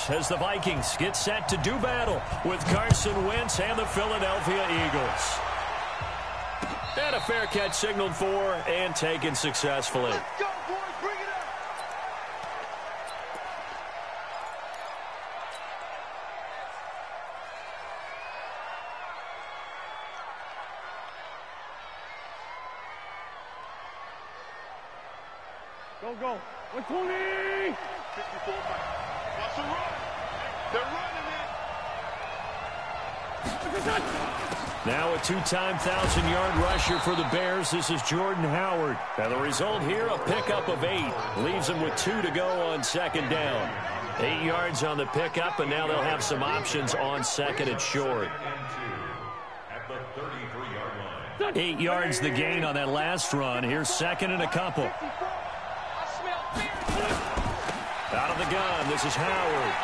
Steelers as the Vikings get set to do battle with Carson Wentz and the Philadelphia Eagles. And a fair catch signaled for and taken successfully. Let's go, boys. Bring it up. Go, go. 120. 54. Watch the run. They're running it. Now a two-time 1,000-yard rusher for the Bears. This is Jordan Howard. And the result here, a pickup of 8. Leaves them with 2 to go on second down. 8 yards on the pickup, and now they'll have some options on second and short. 8 yards the gain on that last run. Here's second and a couple. Out of the gun, this is Howard.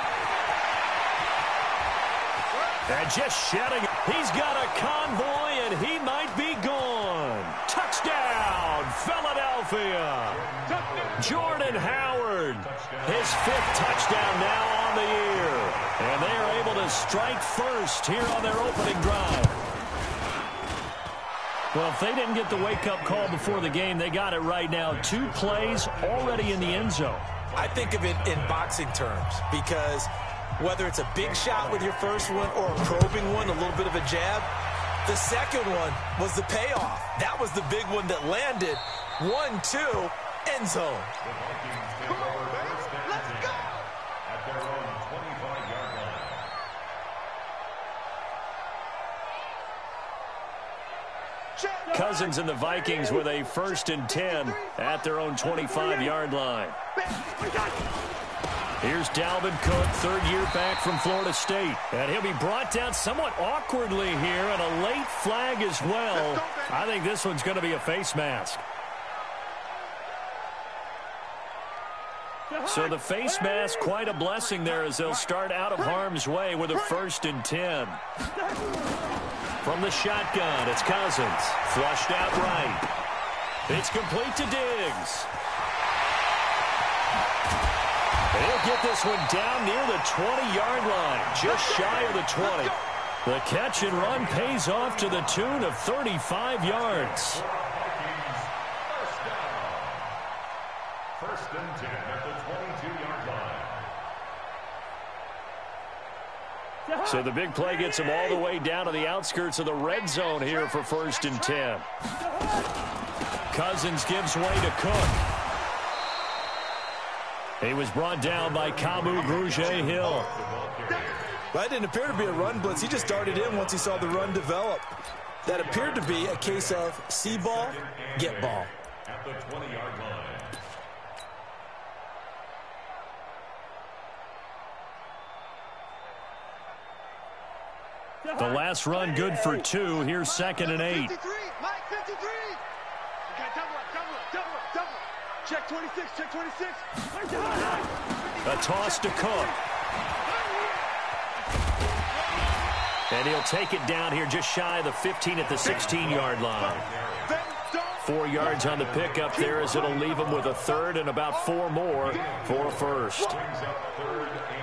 And just shedding. He's got a convoy, and he might be gone. Touchdown, Philadelphia. Jordan Howard, his 5th touchdown now on the year. And they are able to strike first here on their opening drive. Well, if they didn't get the wake-up call before the game, they got it right now. 2 plays already in the end zone. I think of it in boxing terms because whether it's a big shot with your first one or a probing one, a little bit of a jab, the second one was the payoff. That was the big one that landed. 1-2, end zone. Cousins and the Vikings with a 1st and 10 at their own 25-yard line. Here's Dalvin Cook, 3rd year back from Florida State. And he'll be brought down somewhat awkwardly here, and a late flag as well. I think this one's going to be a face mask. So the face mask, quite a blessing there as they'll start out of harm's way with a 1st and 10. From the shotgun, it's Cousins. Flushed out right. It's complete to Diggs. He'll get this one down near the 20-yard line, just shy of the 20. The catch and run pays off to the tune of 35 yards. First and 10 at the 22-yard line. So the big play gets him all the way down to the outskirts of the red zone here for 1st and 10. Cousins gives way to Cook. He was brought down by Kamu Grugier-Hill. That didn't appear to be a run blitz. He just darted in once he saw the run develop. That appeared to be a case of see ball, get ball. At the 20-yard line. The last run good for 2. Here's 2nd and 8. 53, Mike, 53. Okay, double up. Check 26, check 26. A toss to Cook. And he'll take it down here just shy of the 15 at the 16-yard line. 4 yards on the pickup there as it'll leave him with a 3rd and about 4 more for a 1st.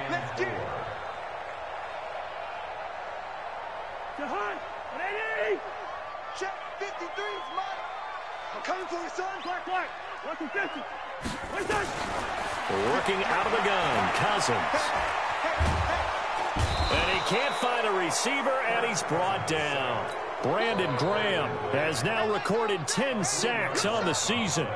Let's get it. Check 53, Mike. I'm coming for you, son. Black. 150. Working out of the gun, Cousins. And he can't find a receiver, and he's brought down. Brandon Graham has now recorded 10 sacks on the season.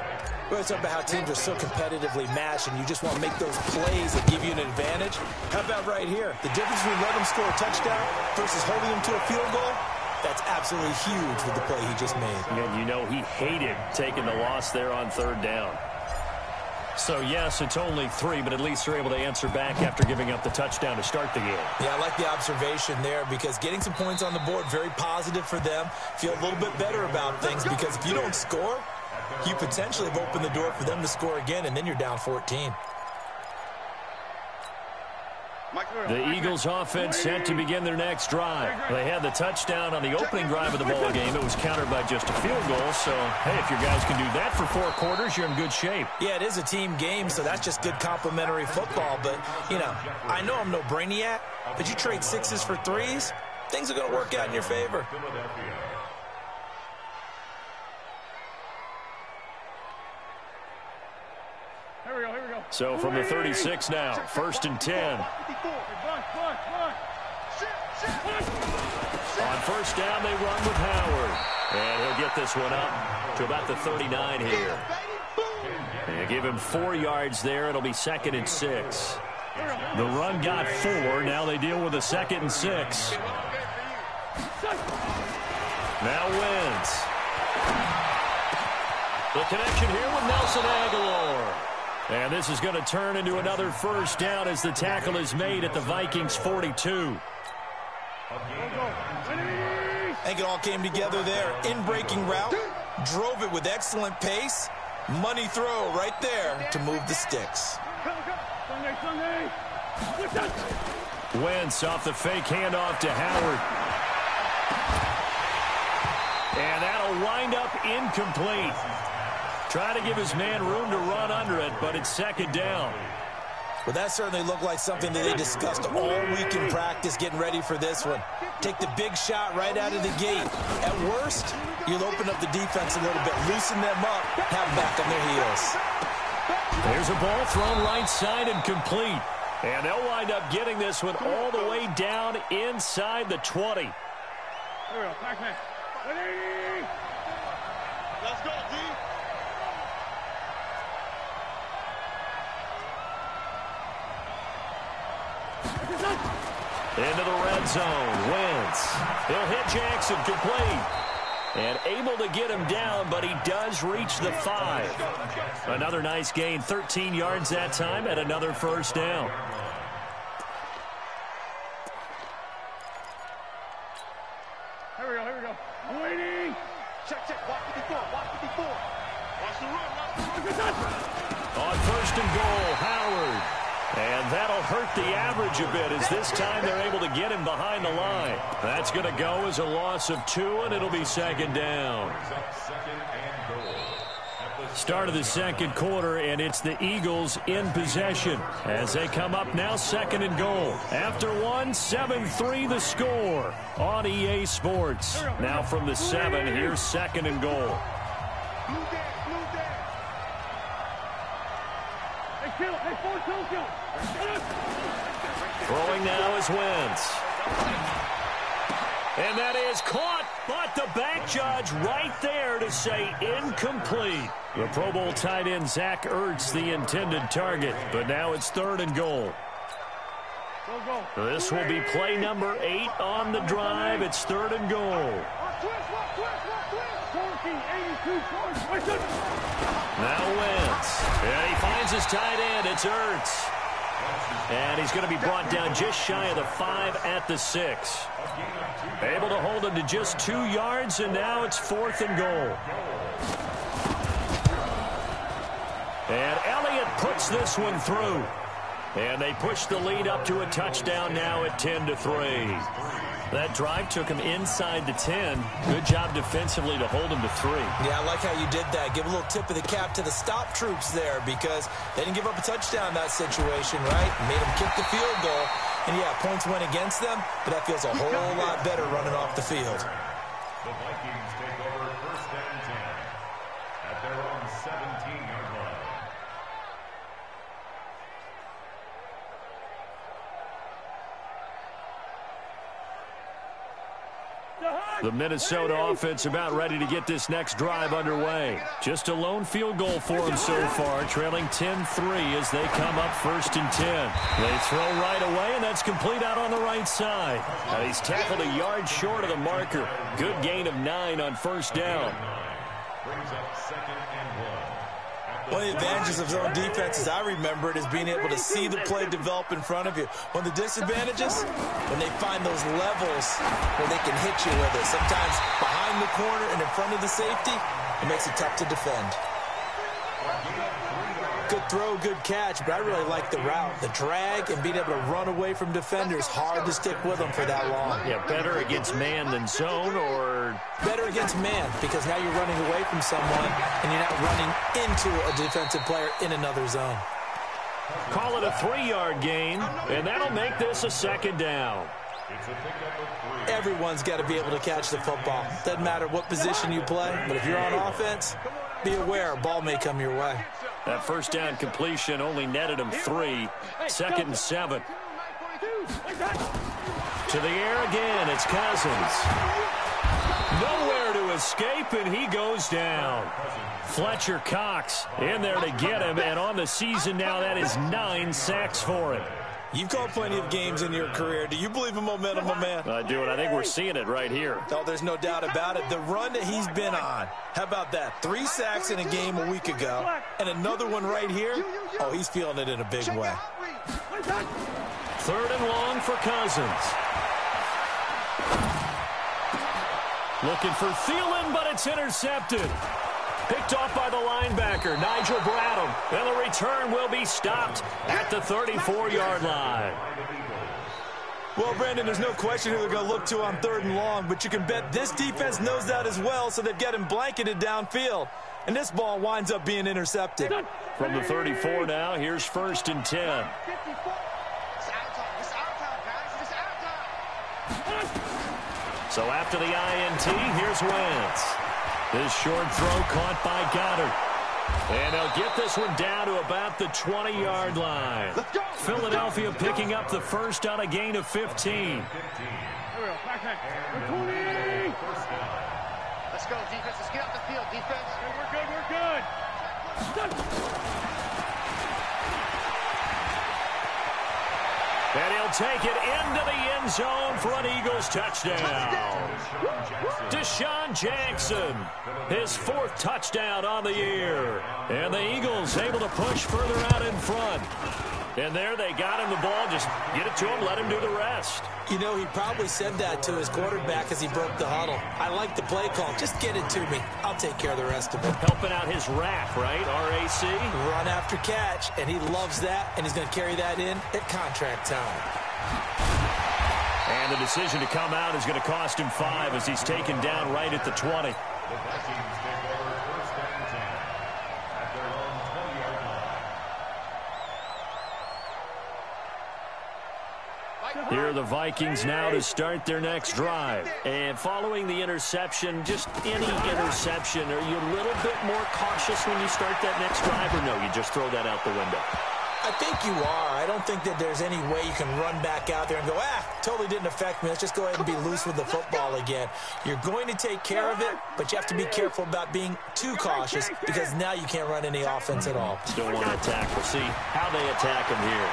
Well, it's about how teams are so competitively matched, and you just want to make those plays that give you an advantage. How about right here? The difference between letting them score a touchdown versus holding them to a field goal, that's absolutely huge with the play he just made. And you know he hated taking the loss there on 3rd down. So, yes, it's only 3, but at least they're able to answer back after giving up the touchdown to start the game. Yeah, I like the observation there because getting some points on the board, very positive for them. Feel a little bit better about things because if you don't score, you potentially have opened the door for them to score again, and then you're down 14. The Eagles offense set to begin their next drive. They had the touchdown on the opening drive of the ball game. It was countered by just a field goal. So, hey, if your guys can do that for 4 quarters, you're in good shape. Yeah, it is a team game, so that's just good complimentary football. But, you know, I know I'm no brainiac, but you trade 6s for 3s, things are going to work out in your favor. So from the 36 now, 1st and 10. On 1st down, they run with Howard. And he'll get this one up to about the 39 here. And give him 4 yards there. It'll be 2nd and 6. The run got 4. Now they deal with a 2nd and 6. Now Wentz. The connection here with Nelson Aguilar. And this is going to turn into another 1st down as the tackle is made at the Vikings 42. I think it all came together there. In-breaking route, drove it with excellent pace. Money throw right there to move the sticks. Wentz off the fake handoff to Howard. And that'll wind up incomplete. Trying to give his man room to run under it, but it's 2nd down. Well, that certainly looked like something that they discussed all week in practice, getting ready for this one. Take the big shot right out of the gate. At worst, you'll open up the defense a little bit, loosen them up, have them back on their heels. There's a ball thrown right side and complete. And they'll wind up getting this one all the way down inside the 20. Let's go, D. Into the red zone. Wentz. He'll hit Jackson complete. And able to get him down, but he does reach the 5. Another nice gain. 13 yards that time and another 1st down. Here we go. I'm waiting. Check. Watch 54. Watch the run. On 1st and goal, Howard. And that'll hurt the average a bit as this time they're able to get him behind the line. That's going to go as a loss of 2, and it'll be 2nd down. Start of the 2nd quarter, and it's the Eagles in possession as they come up now 2nd and goal. After 1, 7-3 the score on EA Sports. Now from the 7, here's 2nd and goal. Throwing now is Wentz. And that is caught, but the back judge right there to say incomplete. The Pro Bowl tight end Zach Ertz, the intended target, but now it's 3rd and goal. This will be play number 8 on the drive. It's 3rd and goal. Now Wentz. And he finds his tight end. It's Ertz. And he's going to be brought down just shy of the 5 at the 6. Able to hold him to just 2 yards, and now it's 4th and goal. And Elliott puts this one through. And they push the lead up to a touchdown now at 10-3. That drive took him inside the 10. Good job defensively to hold him to 3. Yeah, I like how you did that. Give a little tip of the cap to the stop troops there because they didn't give up a touchdown in that situation, right? Made them kick the field goal. And, yeah, points went against them, but that feels a whole lot better running off the field. The Vikings take over 1st and 10 at their own 17-yard line. The Minnesota offense about ready to get this next drive underway. Just a lone field goal for them so far, trailing 10-3 as they come up 1st and 10. They throw right away, and that's complete out on the right side. And he's tackled a yard short of the marker. Good gain of 9 on 1st down. Brings up 2nd and 1. One of the advantages of zone defense, as I remember it, is being able to see the play develop in front of you. One of the disadvantages, when they find those levels where they can hit you with it. Sometimes behind the corner and in front of the safety, it makes it tough to defend. Good throw, good catch, but I really like the route. The drag and being able to run away from defenders, hard to stick with them for that long. Yeah, better against man than zone, or? Better against man, because now you're running away from someone and you're not running into a defensive player in another zone. Call it a 3-yard gain, and that'll make this a 2nd down. Everyone's got to be able to catch the football. Doesn't matter what position you play, but if you're on offense, be aware a ball may come your way. That 1st down completion only netted him 3. 2nd and 7. To the air again, it's Cousins. Nowhere to escape, and he goes down. Fletcher Cox in there to get him, and on the season now, that is 9 sacks for him. You've called plenty of games in your career. Do you believe in momentum, my man? I do, and I think we're seeing it right here. Oh, there's no doubt about it. The run that he's been on, how about that? 3 sacks in a game a week ago, and another one right here. Oh, he's feeling it in a big way. 3rd and long for Cousins. Looking for Thielen, but it's intercepted. Picked off by the linebacker, Nigel Bradham. And the return will be stopped at the 34-yard line. Well, Brandon, there's no question who they're going to look to on 3rd and long, but you can bet this defense knows that as well, so they've got him blanketed downfield. And this ball winds up being intercepted. From the 34 now, here's 1st and 10. So after the INT, here's Wentz. This short throw caught by Goddard. And they'll get this one down to about the 20-yard line. Philadelphia picking up the 1st on a gain of 15. Let's go, defense. Let's get off the field, defense. We're good, we're good. And he'll take it into the end zone for an Eagles touchdown. Deshaun Jackson, his 4th touchdown on the year. And the Eagles able to push further out in front. And there they got him the ball. Just get it to him, let him do the rest. You know, he probably said that to his quarterback as he broke the huddle. I like the play call. Just get it to me. I'll take care of the rest of it. Helping out his RAC, right? R-A-C? Run after catch, and he loves that, and he's going to carry that in at contract time. And the decision to come out is going to cost him 5 as he's taken down right at the 20. The Vikings take over 1st and 10 at their own 20-yard line. Here are the Vikings now to start their next drive. And following the interception, just any interception, are you a little bit more cautious when you start that next drive, or no, you just throw that out the window? I think you are. I don't think that there's any way you can run back out there and go, totally didn't affect me. Let's just go ahead and be loose with the football again. You're going to take care of it, but you have to be careful about being too cautious because now you can't run any offense at all. Still want to attack. We'll see how they attack him here.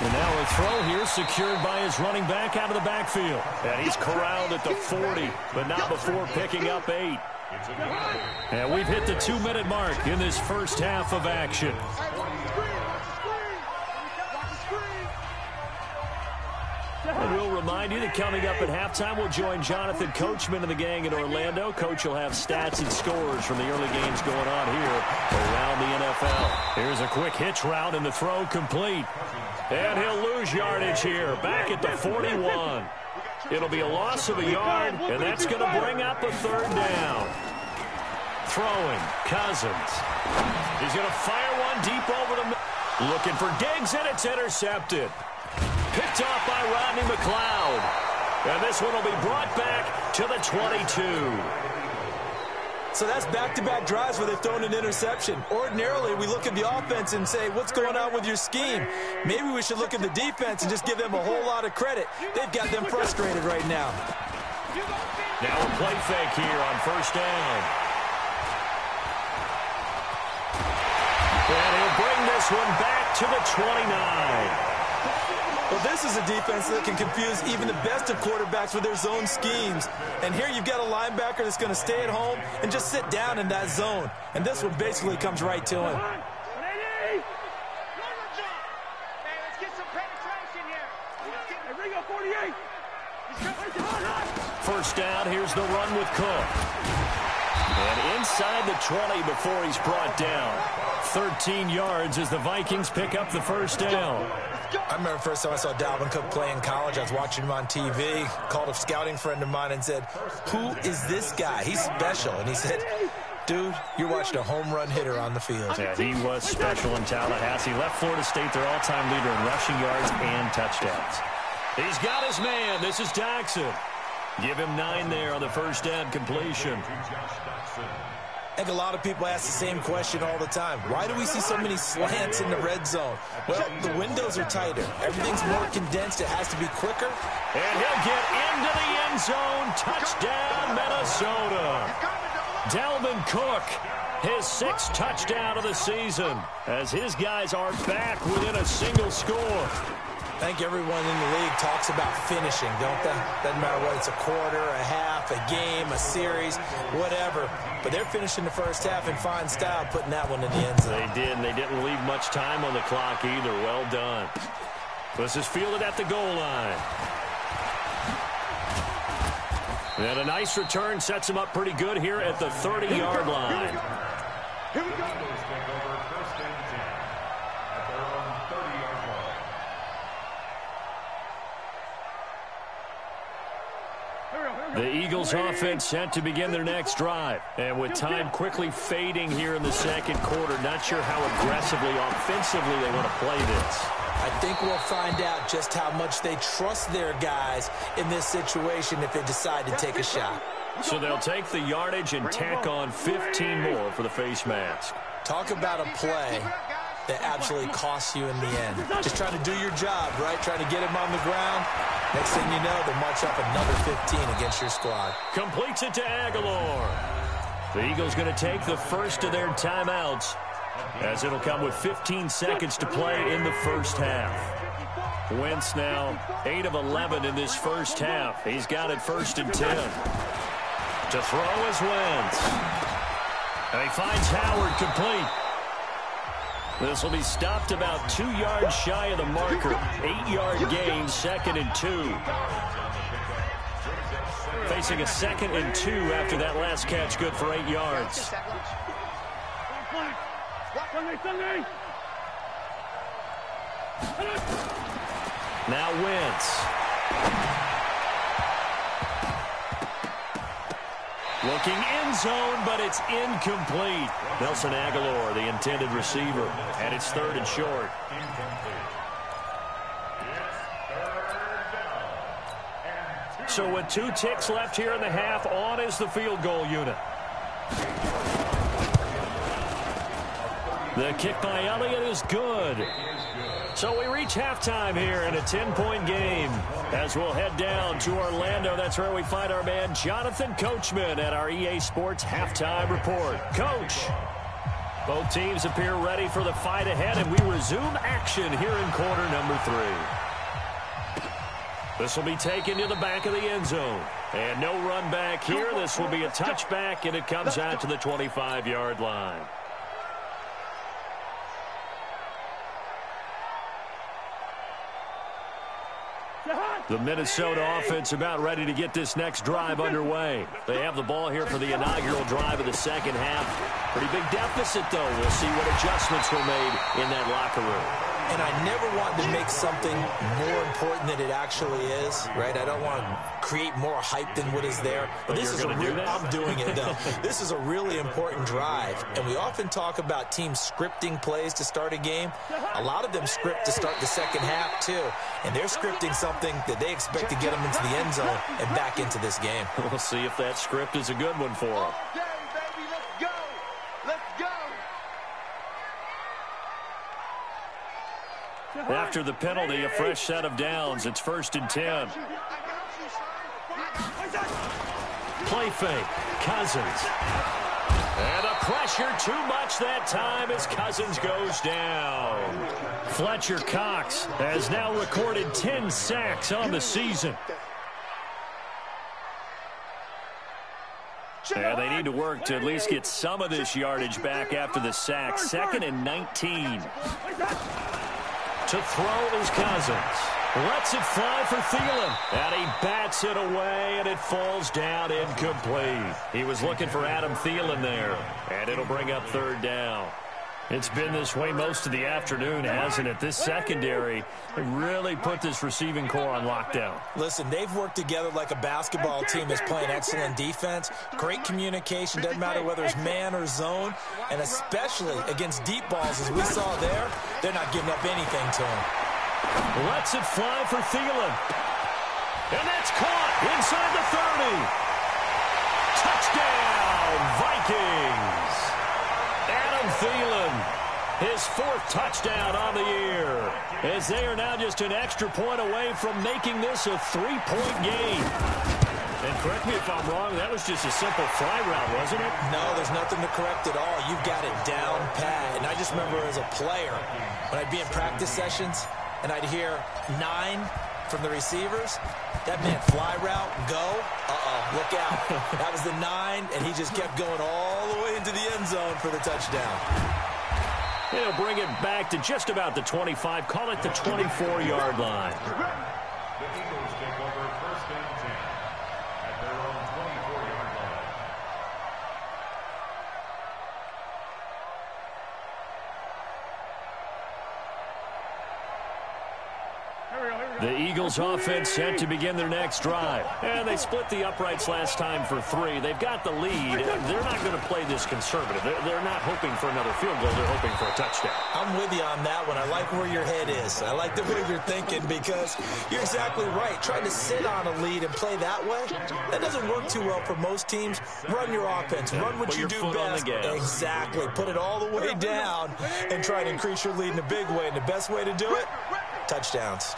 And now a throw here secured by his running back out of the backfield. And he's corralled at the 40, but not before picking up 8. And we've hit the 2-minute mark in this 1st half of action. And we'll remind you that coming up at halftime, we'll join Jonathan Coachman and the gang in Orlando. Coach will have stats and scores from the early games going on here around the NFL. Here's a quick hitch route and the throw complete. And he'll lose yardage here, back at the 41. It'll be a loss of a yard, and that's going to bring up a 3rd down. Throwing, Cousins. He's going to fire one deep over the middle. Looking for Diggs, and it's intercepted. Picked off by Rodney McLeod. And this one will be brought back to the 22. So that's back-to-back drives where they've thrown an interception. Ordinarily, we look at the offense and say, what's going on with your scheme? Maybe we should look at the defense and just give them a whole lot of credit. They've got them frustrated right now. Now a play fake here on 1st down. And he'll bring this one back to the 29. Well, this is a defense that can confuse even the best of quarterbacks with their zone schemes. And here you've got a linebacker that's going to stay at home and just sit down in that zone. And this one basically comes right to him. Hey, let's get some penetration here. Hey, Ringo, 48. First down, here's the run with Cook. And inside the 20 before he's brought down. 13 yards as the Vikings pick up the first down. I remember the first time I saw Dalvin Cook play in college. I was watching him on TV, called a scouting friend of mine and said, "Who is this guy? He's special." And he said, "Dude, you're watching a home run hitter on the field." Yeah, he was special in Tallahassee. Left Florida State their all-time leader in rushing yards and touchdowns. He's got his man. This is Jackson. Give him 9 there on the first down completion. I think a lot of people ask the same question all the time. Why do we see so many slants in the red zone? Well, the windows are tighter. Everything's more condensed. It has to be quicker. And he'll get into the end zone. Touchdown, Minnesota. Dalvin Cook, his 6th touchdown of the season, as his guys are back within a single score. I think everyone in the league talks about finishing, don't they? Doesn't matter what it's a quarter, a half, a game, a series, whatever. But they're finishing the first half in fine style, putting that one in the end zone. They did, and they didn't leave much time on the clock either. Well done. This is fielded at the goal line. And a nice return sets him up pretty good here at the 30-yard line. Here we go. The Eagles offense set to begin their next drive. And with time quickly fading here in the second quarter, not sure how aggressively, offensively they want to play this. I think we'll find out just how much they trust their guys in this situation if they decide to take a shot. So they'll take the yardage and tack on 15 more for the face mask. Talk about a play that absolutely costs you in the end. Just trying to do your job, right? Trying to get him on the ground. Next thing you know, they'll march up another 15 against your squad. Completes it to Aguilar. The Eagles going to take the first of their timeouts, as it'll come with 15 seconds to play in the first half. Wentz now 8 of 11 in this first half. He's got it 1st and 10. To throw is Wentz. And he finds Howard complete. This will be stopped about 2 yards shy of the marker. 8-yard gain, 2nd and 2. Facing a 2nd and 2 after that last catch, good for 8 yards. Now Wentz. Looking end zone, but it's incomplete. Nelson Aguilar, the intended receiver, and it's 3rd and short. So with 2 ticks left here in the half, on is the field goal unit. The kick by Elliott is good. So we reach halftime here in a 10-point game. As we'll head down to Orlando, that's where we find our man Jonathan Coachman at our EA Sports Halftime Report. Coach, both teams appear ready for the fight ahead, and we resume action here in quarter number 3. This will be taken to the back of the end zone. And no run back here. This will be a touchback, and it comes out to the 25-yard line. The Minnesota offense about ready to get this next drive underway. They have the ball here for the inaugural drive of the second half. Pretty big deficit, though. We'll see what adjustments were made in that locker room. And I never want to make something more important than it actually is, right? I don't want to create more hype than what is there. But this is I'm doing it, though. This is a really important drive. And we often talk about teams scripting plays to start a game. A lot of them script to start the second half, too. And they're scripting something that they expect to get them into the end zone and back into this game. We'll see if that script is a good one for them. Okay, baby, let's go. Let's go. After the penalty, a fresh set of downs. It's 1st and 10. Play fake. Cousins. And the pressure too much that time as Cousins goes down. Fletcher Cox has now recorded 10 sacks on the season. And they need to work to at least get some of this yardage back after the sack. 2nd and 19. To throw is Cousins. Lets it fly for Thielen. And he bats it away, and it falls down incomplete. He was looking for Adam Thielen there. And it'll bring up third down. It's been this way most of the afternoon, hasn't it? This secondary really put this receiving core on lockdown. Listen, they've worked together like a basketball team that's playing excellent defense. Great communication. Doesn't matter whether it's man or zone. And especially against deep balls, as we saw there, they're not giving up anything to him. Lets it fly for Thielen. And that's caught inside the 30. Touchdown, Vikings. Adam Thielen, his 4th touchdown on the year, as they are now just an extra point away from making this a 3-point game. And correct me if I'm wrong, that was just a simple fly route, wasn't it? No, there's nothing to correct at all. You've got it down pat. And I just remember as a player, when I'd be in practice sessions, and I'd hear 9 from the receivers, that meant fly route, go, look out. That was the 9, and he just kept going all the way into the end zone for the touchdown. He'll bring it back to just about the 25, call it the 24-yard line. The Eagles take over first and 10 at their own 24-yard line. The Eagles offense set to begin their next drive. And they split the uprights last time for 3. They've got the lead. They're not going to play this conservative. They're not hoping for another field goal. They're hoping for a touchdown. I'm with you on that one. I like where your head is. I like the way you're thinking because you're exactly right. Trying to sit on a lead and play that way, that doesn't work too well for most teams. Run your offense. Run what you do best. Exactly. Put it all the way down and try to increase your lead in a big way. And the best way to do it, touchdowns.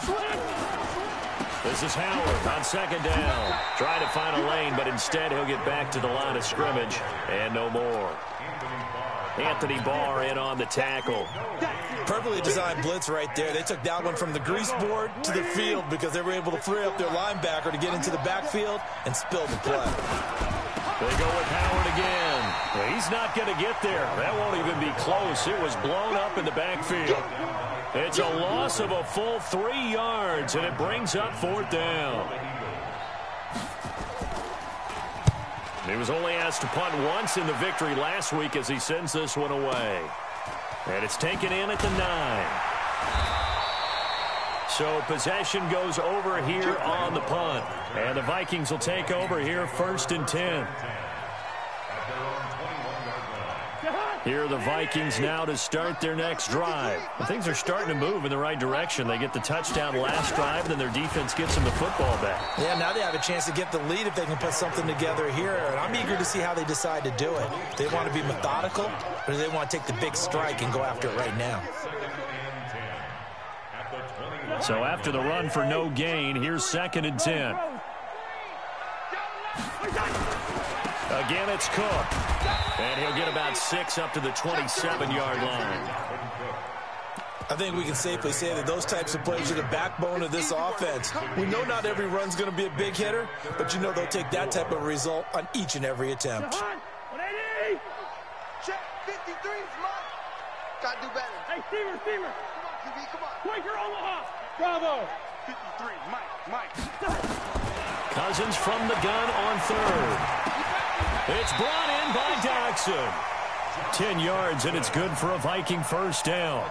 This is Howard on second down. Trying to find a lane, but instead he'll get back to the line of scrimmage. And no more. Anthony Barr in on the tackle. Perfectly designed blitz right there. They took that one from the grease board to the field because they were able to free up their linebacker to get into the backfield and spill the play. They go with Howard again. Well, he's not going to get there. That won't even be close. It was blown up in the backfield. It's a loss of a full 3 yards, and it brings up 4th down. He was only asked to punt once in the victory last week as he sends this one away. And it's taken in at the 9. So possession goes over here on the punt. And the Vikings will take over here 1st and 10. Here are the Vikings now to start their next drive. And things are starting to move in the right direction. They get the touchdown last drive, then their defense gets them the football back. Yeah, now they have a chance to get the lead if they can put something together here. And I'm eager to see how they decide to do it. Do they want to be methodical, or do they want to take the big strike and go after it right now? So after the run for no gain, here's 2nd and 10. Again, it's Cook. And he'll get about 6 up to the 27-yard line. I think we can safely say that those types of plays are the backbone of this offense. We know not every run's going to be a big hitter, but you know they'll take that type of result on each and every attempt. Check 53, Mike. Got to do better. Hey, Steamer. Come on, QB, come on. Quaker Omaha. Bravo. 53, Mike. Cousins from the gun on 3rd. It's brought in by Doxson. 10 yards, and it's good for a Viking 1st down.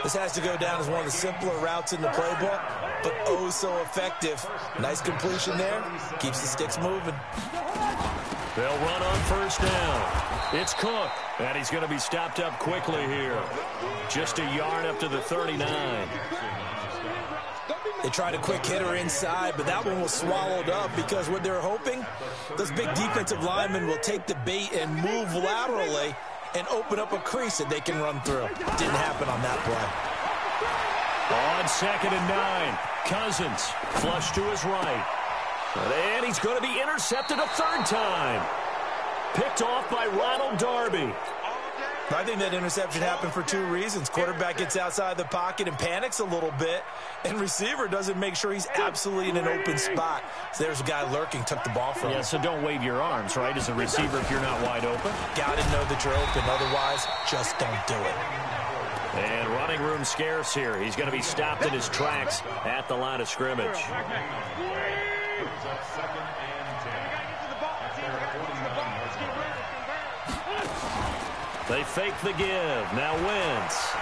This has to go down as one of the simpler routes in the playbook, but oh so effective. Nice completion there. Keeps the sticks moving. They'll run on 1st down. It's Cook, and he's going to be stopped up quickly here. Just a yard up to the 39. They tried a quick hitter inside, but that one was swallowed up because what they're hoping, those big defensive linemen will take the bait and move laterally and open up a crease that they can run through. Didn't happen on that play. On 2nd and 9, Cousins flush to his right. And he's going to be intercepted a 3rd time. Picked off by Ronald Darby. I think that interception happened for 2 reasons. Quarterback gets outside the pocket and panics a little bit, and receiver doesn't make sure he's absolutely in an open spot. So there's a guy lurking, took the ball from him. Yeah, so don't wave your arms, right, as a receiver if you're not wide open. Got to know that you're open. Otherwise, just don't do it. And running room scarce here. He's going to be stopped in his tracks at the line of scrimmage. Brings up 2nd and 10. At their 49-yard line. They fake the give. Now Wentz.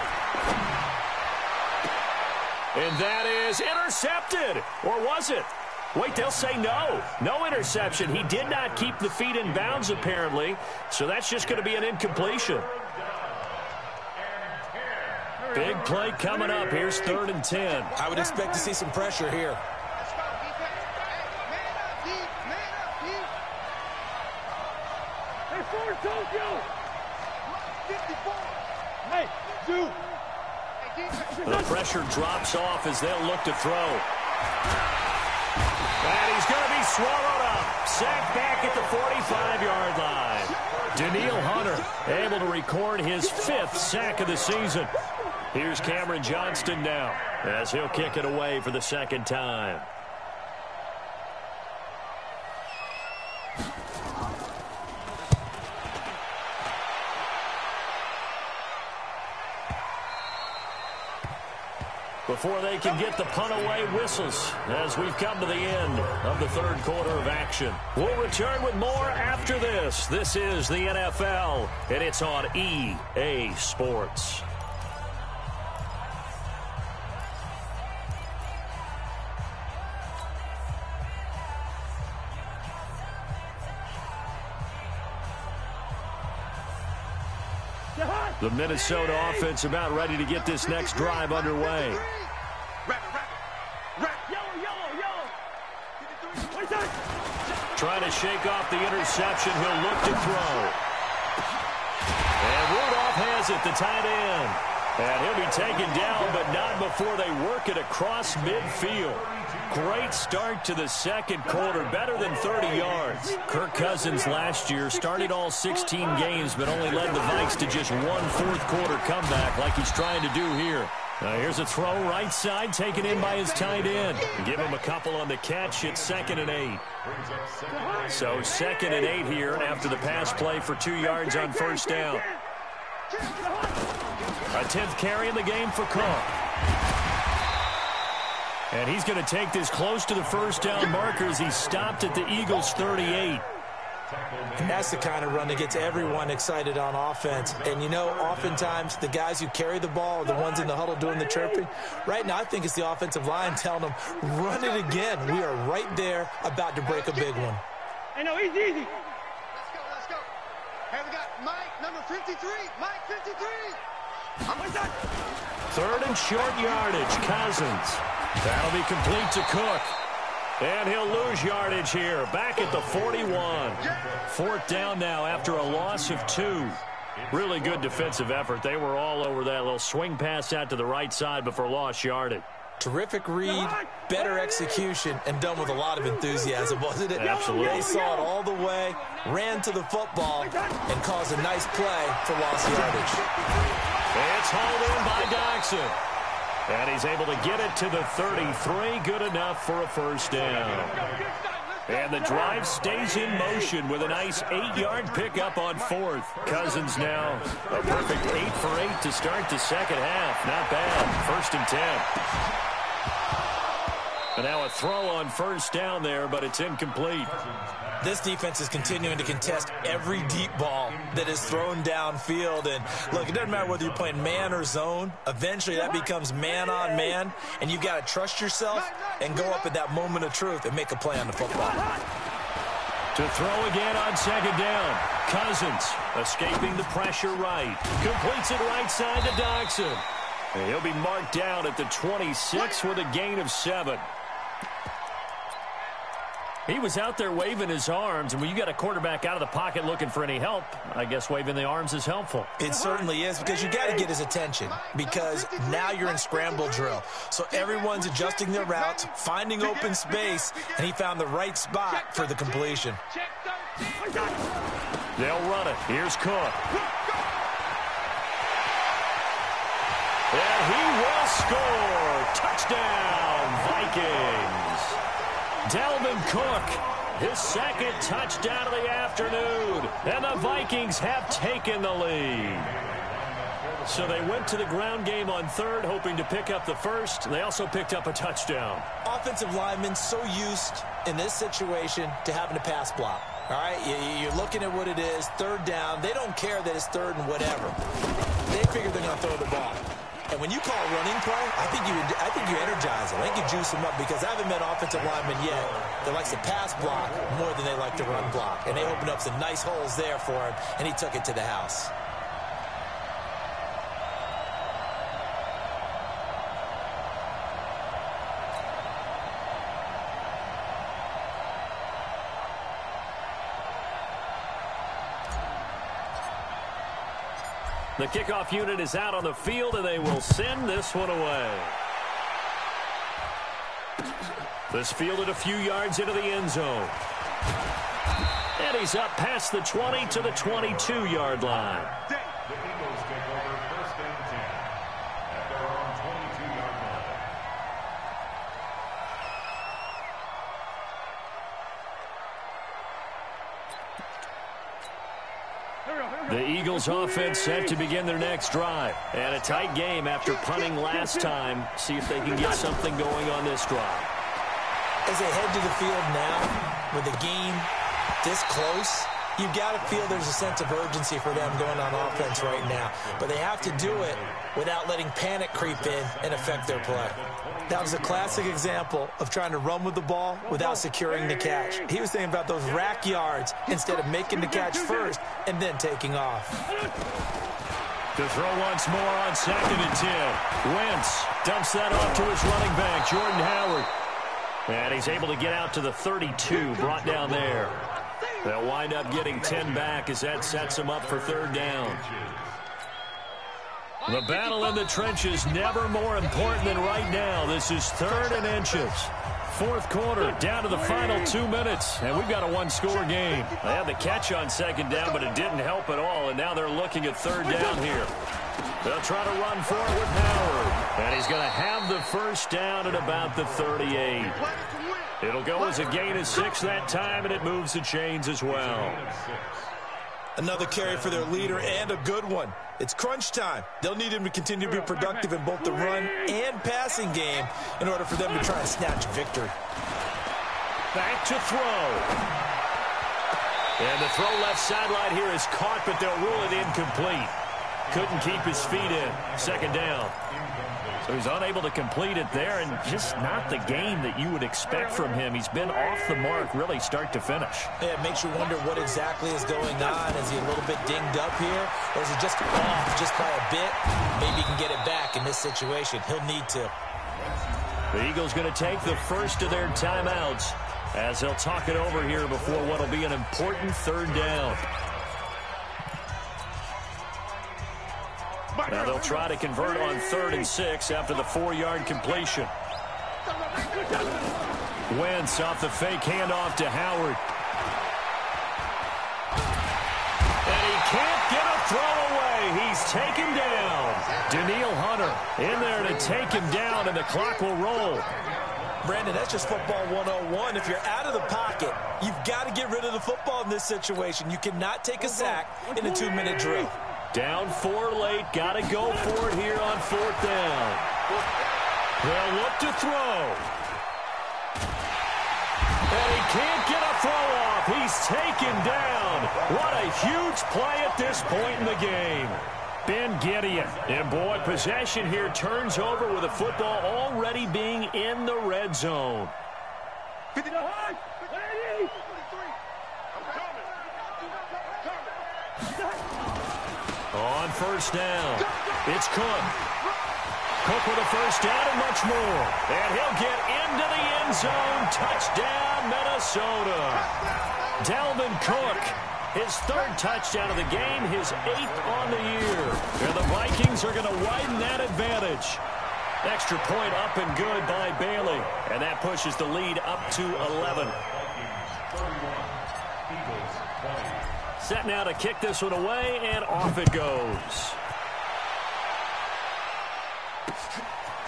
And that is intercepted. Or was it? Wait, they'll say no. No interception. He did not keep the feet in bounds, apparently. So that's just going to be an incompletion. Big play coming up. Here's 3rd and 10. I would expect to see some pressure here. Let's go, defense. Hey, man up, deep. Man up, deep. Hey, forward, Tokyo. 54. Hey, dude. Hey, defense. The pressure drops off as they'll look to throw. And he's going to be swallowed up. Sacked back at the 45-yard line. Daniil Hunter able to record his 5th sack of the season. Here's Cameron Johnston now as he'll kick it away for the 2nd time. Before they can get the punt away, whistles as we've come to the end of the 3rd quarter of action. We'll return with more after this. This is the NFL, and it's on EA Sports. The Minnesota offense about ready to get this next drive underway. Trying to shake off the interception. He'll look to throw. And Rudolph has it, the tight end. And he'll be taken down, but not before they work it across midfield. Great start to the 2nd quarter, better than 30 yards. Kirk Cousins last year started all 16 games, but only led the Vikes to just one 4th quarter comeback like he's trying to do here. Here's a throw right side, taken in by his tight end. Give him a couple on the catch. It's 2nd and 8. So 2nd and 8 here after the pass play for 2 yards on 1st down. A 10th carry in the game for Cook. And he's going to take this close to the 1st down marker as he's stopped at the Eagles' 38. And that's the kind of run that gets everyone excited on offense. And, you know, oftentimes the guys who carry the ball are the ones in the huddle doing the chirping. Right now, I think it's the offensive line telling them, run it again. We are right there about to break a big one. Hey, no, easy, easy. Let's go. Hey, we got Mike, number 53. Mike, 53. 3rd and short yardage. Cousins. That'll be complete to Cook. And he'll lose yardage here. Back at the 41. 4th down now after a loss of 2. Really good defensive effort. They were all over that little swing pass out to the right side before lost yardage. Terrific read, better execution, and done with a lot of enthusiasm, wasn't it? Absolutely. They saw it all the way, ran to the football, and caused a nice play for lost yardage. It's hauled in by Doxson. And he's able to get it to the 33. Good enough for a 1st down. And the drive stays in motion with a nice 8-yard pickup on 4th. Cousins now a perfect 8 for 8 to start the 2nd half. Not bad. 1st and 10. And now a throw on 1st down there, but it's incomplete. This defense is continuing to contest every deep ball that is thrown downfield. And, look, it doesn't matter whether you're playing man or zone. Eventually that becomes man on man, and you've got to trust yourself and go up at that moment of truth and make a play on the football. To throw again on 2nd down. Cousins escaping the pressure right. Completes it right side to Doxson. And he'll be marked down at the 26 with a gain of 7. He was out there waving his arms, and when you got a quarterback out of the pocket looking for any help, I guess waving the arms is helpful. It certainly is, because you got to get his attention, because now you're in scramble drill. So everyone's adjusting their routes, finding open space, and he found the right spot for the completion. They'll run it. Here's Cook. And he will score. Touchdown, Vikings. Dalvin Cook, his 2nd touchdown of the afternoon. And the Vikings have taken the lead. So they went to the ground game on third, hoping to pick up the first. They also picked up a touchdown. Offensive linemen so used in this situation to having to pass block. All right, you're looking at what it is, third down. They don't care that it's third and whatever. They figure they're going to throw the ball. And when you call a running play, I think you energize them. I think you juice them up because I haven't met offensive linemen yet that likes to pass block more than they like to run block. And they opened up some nice holes there for him, and he took it to the house. The kickoff unit is out on the field, and they will send this one away. This fielded a few yards into the end zone. And he's up past the 20 to the 22-yard line. The Eagles take over first and 10 at their own 22-yard line. The Eagles offense set to begin their next drive. And a tight game after punting last time. See if they can get something going on this drive. As they head to the field now, with the game this close, you've got to feel there's a sense of urgency for them going on offense right now. But they have to do it without letting panic creep in and affect their play. That was a classic example of trying to run with the ball without securing the catch. He was thinking about those rack yards instead of making the catch first and then taking off. To throw once more on 2nd and 10. Wentz dumps that off to his running back, Jordan Howard. And he's able to get out to the 32, brought down there. They'll wind up getting 10 back as that sets him up for third down. The battle in the trenches never more important than right now. This is 3rd and inches. Fourth quarter, down to the final 2 minutes, and we've got a one-score game. They had the catch on 2nd down, but it didn't help at all, and now they're looking at 3rd down here. They'll try to run for it with Howard, and he's going to have the first down at about the 38. It'll go as a gain of 6 that time, and it moves the chains as well. Another carry for their leader, and a good one. It's crunch time. They'll need him to continue to be productive in both the run and passing game in order for them to try and snatch victory. Back to throw. And the throw left sideline here is caught, but they'll rule it incomplete. Couldn't keep his feet in. 2nd down. So he's unable to complete it there, and just not the game that you would expect from him. He's been off the mark really start to finish. Yeah, it makes you wonder what exactly is going on. Is he a little bit dinged up here, or is he just off just by a bit? Maybe he can get it back in this situation. He'll need to. The Eagles going to take the first of their timeouts as they'll talk it over here before what will be an important 3rd down. Now they'll try to convert on 3rd and 6 after the 4-yard completion. Wentz off the fake handoff to Howard. And he can't get a throw away. He's taken down. Daniil Hunter in there to take him down, and the clock will roll. Brandon, that's just football 101. If you're out of the pocket, you've got to get rid of the football in this situation. You cannot take a sack in a 2-minute drill. Down 4 late. Got to go for it here on 4th down. They'll look to throw. And he can't get a throw off. He's taken down. What a huge play at this point in the game. Ben Gideon. And boy, possession here turns over with the football already being in the red zone. 50. On 1st down, it's Cook. Cook with a first down and much more. And he'll get into the end zone. Touchdown, Minnesota. Dalvin Cook, his 3rd touchdown of the game, his 8th on the year. And the Vikings are going to widen that advantage. Extra point up and good by Bailey. And that pushes the lead up to 11. Set now to kick this one away, and off it goes.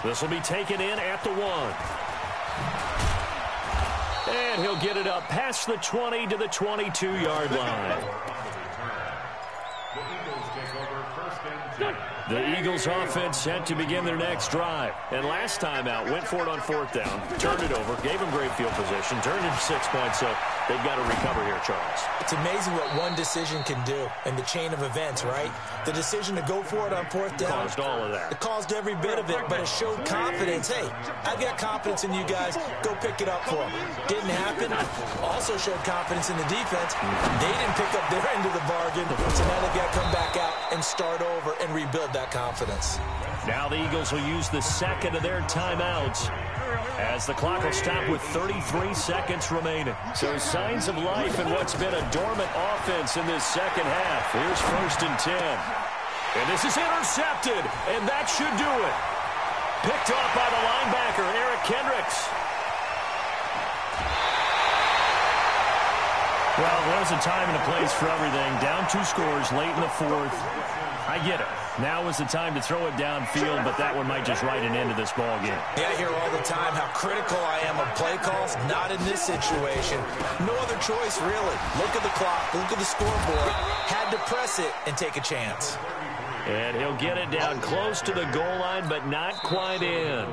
This will be taken in at the 1. And he'll get it up past the 20 to the 22-yard line. The Eagles offense set to begin their next drive. And last time out, went for it on 4th down, turned it over, gave them great field position, turned into 6 points, so they've got to recover here, Charles. It's amazing what one decision can do in the chain of events, right? The decision to go for it on 4th down. Caused all of that. It caused every bit of it, but it showed confidence. Hey, I've got confidence in you guys. Go pick it up for them. Didn't happen. Also showed confidence in the defense. They didn't pick up their end of the bargain, so now they've got to come back out and start over and rebuild that confidence. Now the Eagles will use the second of their timeouts as the clock will stop with 33 seconds remaining. So signs of life in what's been a dormant offense in this second half. Here's 1st and 10. And this is intercepted, and that should do it. Picked off by the linebacker, Eric Kendricks. Well, there's a time and a place for everything. Down 2 scores late in the 4th. I get it. Now is the time to throw it downfield, but that one might just write an end to this ball game. Yeah, I hear all the time how critical I am of play calls. Not in this situation. No other choice, really. Look at the clock. Look at the scoreboard. Had to press it and take a chance. And he'll get it down close to the goal line, but not quite in.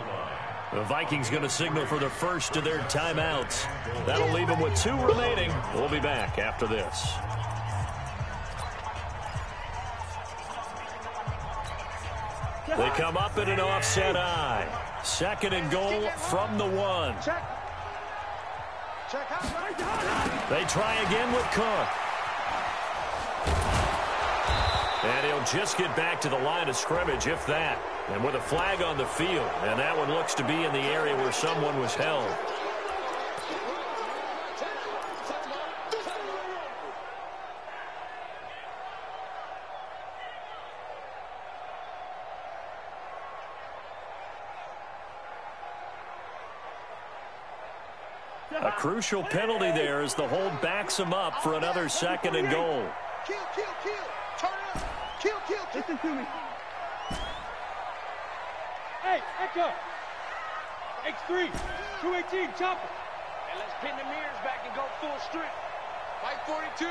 The Vikings going to signal for the first of their timeouts. That'll leave them with 2 remaining. We'll be back after this. They come up in an offset eye. 2nd and goal from the 1. They try again with Cook. And he'll just get back to the line of scrimmage, if that. And with a flag on the field. And that one looks to be in the area where someone was held. A crucial penalty there as the hold backs him up for another 2nd and goal. Kill. Turn up. Kill. Listen to me. Hey, Echo. X3, 218, chopper. And let's pin the mirrors back and go full strip. Mike 42.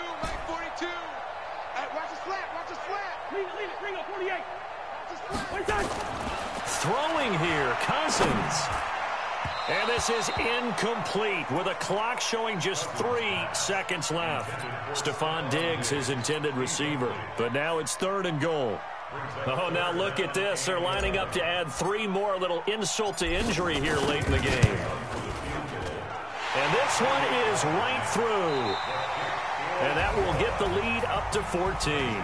Hey, watch the slap. Lean it, ring up, 48. Watch the slap. Throwing here, Cousins. And this is incomplete with a clock showing just 3 seconds left. Stephon Diggs, his intended receiver. But now it's 3rd and goal. Oh, now look at this. They're lining up to add 3 more, little insult to injury here late in the game. And this one is right through. And that will get the lead up to 14.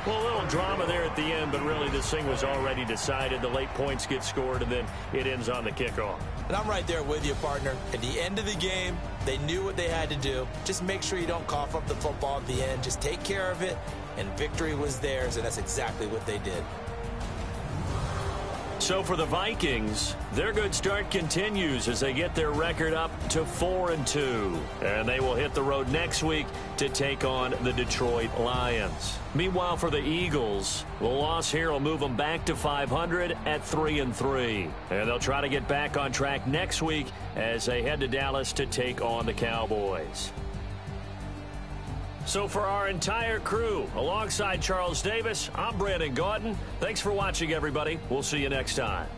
Well, a little drama there at the end, but really this thing was already decided. The late points get scored, and then it ends on the kickoff. And I'm right there with you, partner. At the end of the game, they knew what they had to do. Just make sure you don't cough up the football at the end. Just take care of it, and victory was theirs, and that's exactly what they did. So for the Vikings, their good start continues as they get their record up to 4-2. And they will hit the road next week to take on the Detroit Lions. Meanwhile, for the Eagles, the loss here will move them back to 500 at 3-3. And they'll try to get back on track next week as they head to Dallas to take on the Cowboys. So for our entire crew, alongside Charles Davis, I'm Brandon Gaudin. Thanks for watching, everybody. We'll see you next time.